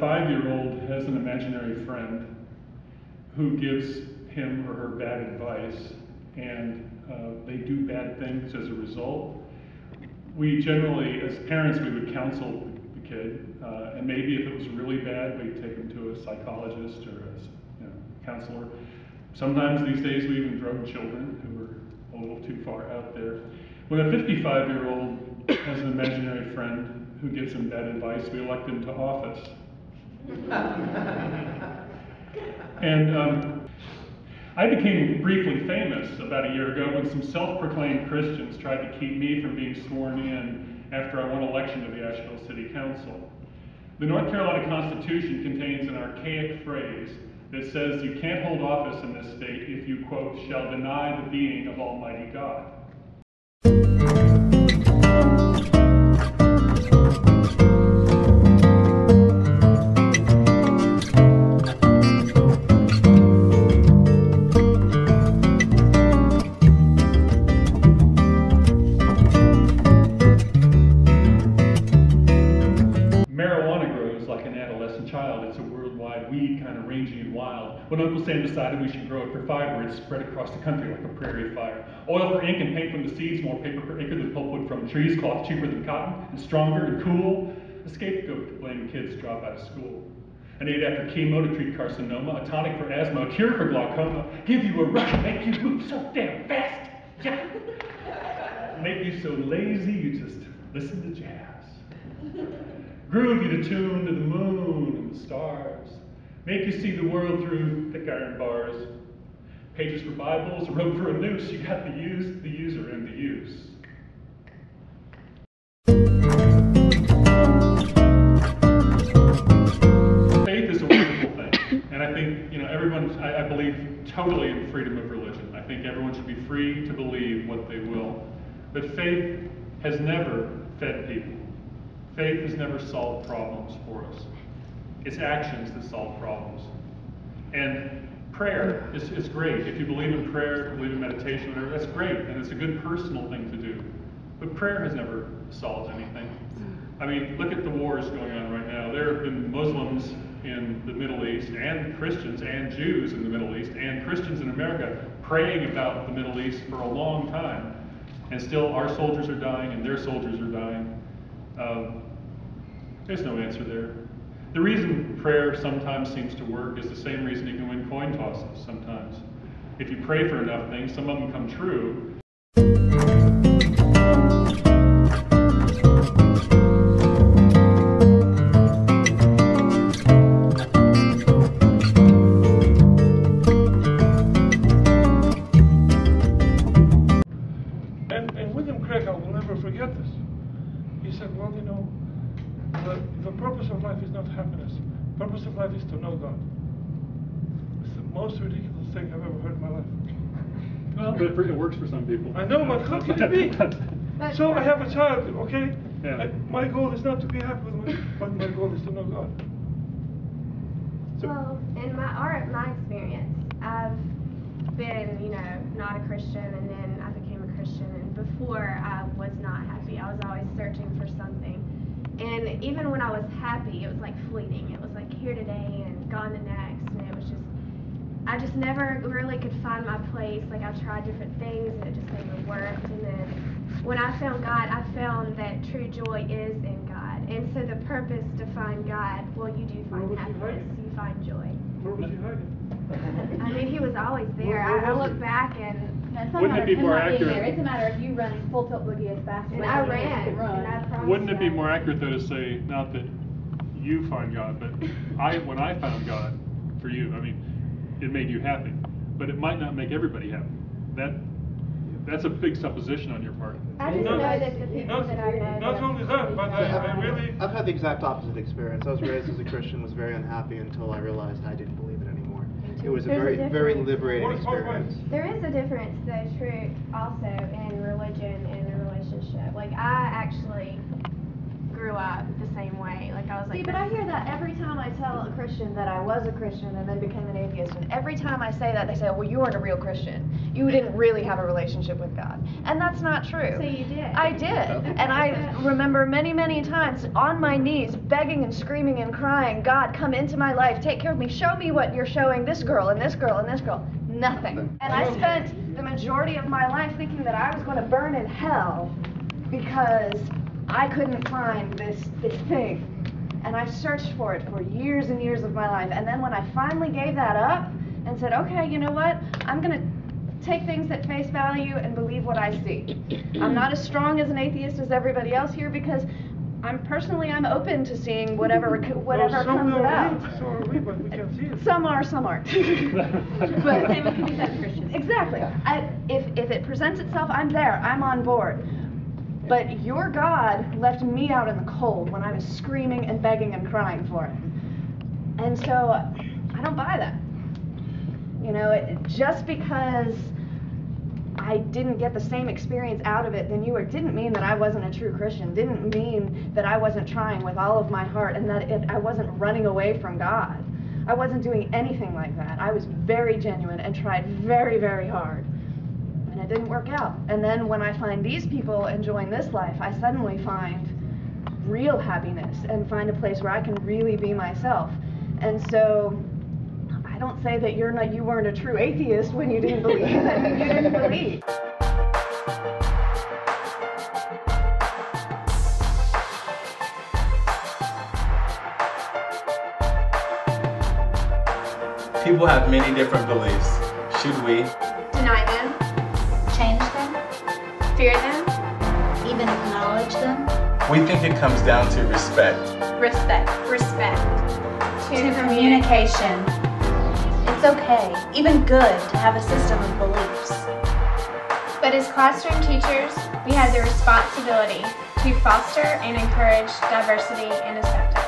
5-year-old has an imaginary friend who gives him or her bad advice, and they do bad things as a result. We generally, as parents, we would counsel the kid, and maybe if it was really bad, we'd take them to a psychologist or a counselor. Sometimes these days we even drug children who were a little too far out there. When a 55-year-old has an imaginary friend who gives him bad advice, we elect him to office. And I became briefly famous about a year ago when some self-proclaimed Christians tried to keep me from being sworn in after I won election to the Asheville City Council. The North Carolina Constitution contains an archaic phrase that says you can't hold office in this state if you, quote, shall deny the being of Almighty God. Kind of rangy and wild. When Uncle Sam decided we should grow it for fiber, it spread across the country like a prairie fire. Oil for ink and paint from the seeds, more paper per acre than pulpwood from trees, cloth cheaper than cotton, and stronger and cool. A scapegoat to blame kids drop out of school. An aid after chemo to treat carcinoma, a tonic for asthma, a cure for glaucoma, give you a rush, make you move so damn fast, yeah. Make you so lazy you just listen to jazz. Groove you to tune to the moon and the stars. Make you see the world through thick iron bars. Pages for Bibles, a rope for a noose. You got the use, the user, and the use. Faith is a wonderful thing. And I think, everyone, I believe totally in freedom of religion. I think everyone should be free to believe what they will. But faith has never fed people. Faith has never solved problems for us. It's actions that solve problems. And prayer is great. If you believe in prayer, believe in meditation, whatever, that's great. And it's a good personal thing to do. But prayer has never solved anything. I mean, look at the wars going on right now. There have been Muslims in the Middle East, and Christians and Jews in the Middle East, and Christians in America praying about the Middle East for a long time. And still our soldiers are dying and their soldiers are dying. There's no answer there. The reason prayer sometimes seems to work is the same reason you can win coin tosses sometimes. If you pray for enough things, some of them come true. And William Craig, I will never forget this. He said, well, the purpose of life is not happiness. The purpose of life is to know God. It's the most ridiculous thing I've ever heard in my life. Well, but it works for some people. I know, but how can it be? So I have a child, okay? Yeah. My goal is not to be happy with my, but my goal is to know God. Well, in my experience, I've been, not a Christian, and then I became a Christian, and before I was not happy. I was always searching for something. And even when I was happy, it was like fleeting. It was like here today and gone the next, and it was just, I just never really could find my place. Like I tried different things and it just never worked. And then when I found God, I found that true joy is in God. And so the purpose to find God, well, you do find happiness, you find joy. Where was he hiding? I mean, he was always there. I look back and wouldn't it be more accurate? It's a matter of you running full tilt boogie as fast as and I ran. And I promised Wouldn't it be God. more accurate though to say not that you find God, but when I found God for you, I mean, it made you happy, but it might not make everybody happy. That's a big supposition on your part. I just know that the people that I know. Not only that, but I really. I've had the exact opposite experience. I was raised as a Christian, was very unhappy until I realized I didn't believe it anymore. It was a very liberating experience. There is a difference, though, true, also in religion and a relationship. Like, I actually grew up the same way. Like, I was See, but I hear that every time I tell a Christian that I was a Christian and then became an atheist, and every time I say that, they say, well, you weren't a real Christian. You didn't really have a relationship with God. And that's not true. So you did. I did. And I remember many, many times on my knees, begging and screaming and crying, God, come into my life, take care of me, show me what you're showing this girl and this girl and this girl. Nothing. And I spent the majority of my life thinking that I was going to burn in hell because I couldn't find this thing. And I searched for it for years and years of my life. And then when I finally gave that up and said, okay, you know what? I'm going to take things at face value and believe what I see. I'm not as strong as an atheist as everybody else here because I'm open to seeing whatever comes about. So are we, but we can see it. Some are, some aren't. But same with Christians. Exactly. If it presents itself, I'm there. I'm on board. But your God left me out in the cold when I was screaming and begging and crying for him. And so I don't buy that. You know, just because I didn't get the same experience out of it than you were didn't mean that I wasn't a true Christian, didn't mean that I wasn't trying with all of my heart and that I wasn't running away from God. I wasn't doing anything like that. I was very genuine and tried very, very hard. And it didn't work out. And then when I find these people enjoying this life, I suddenly find real happiness and find a place where I can really be myself. And so I don't say that you weren't a true atheist when you didn't believe that you didn't believe. People have many different beliefs. Should we Deny them. Change them, Fear them. even acknowledge them, We think it comes down to respect. Respect. to communication. It's okay, even good, to have a system of beliefs. But as classroom teachers, we have the responsibility to foster and encourage diversity and acceptance.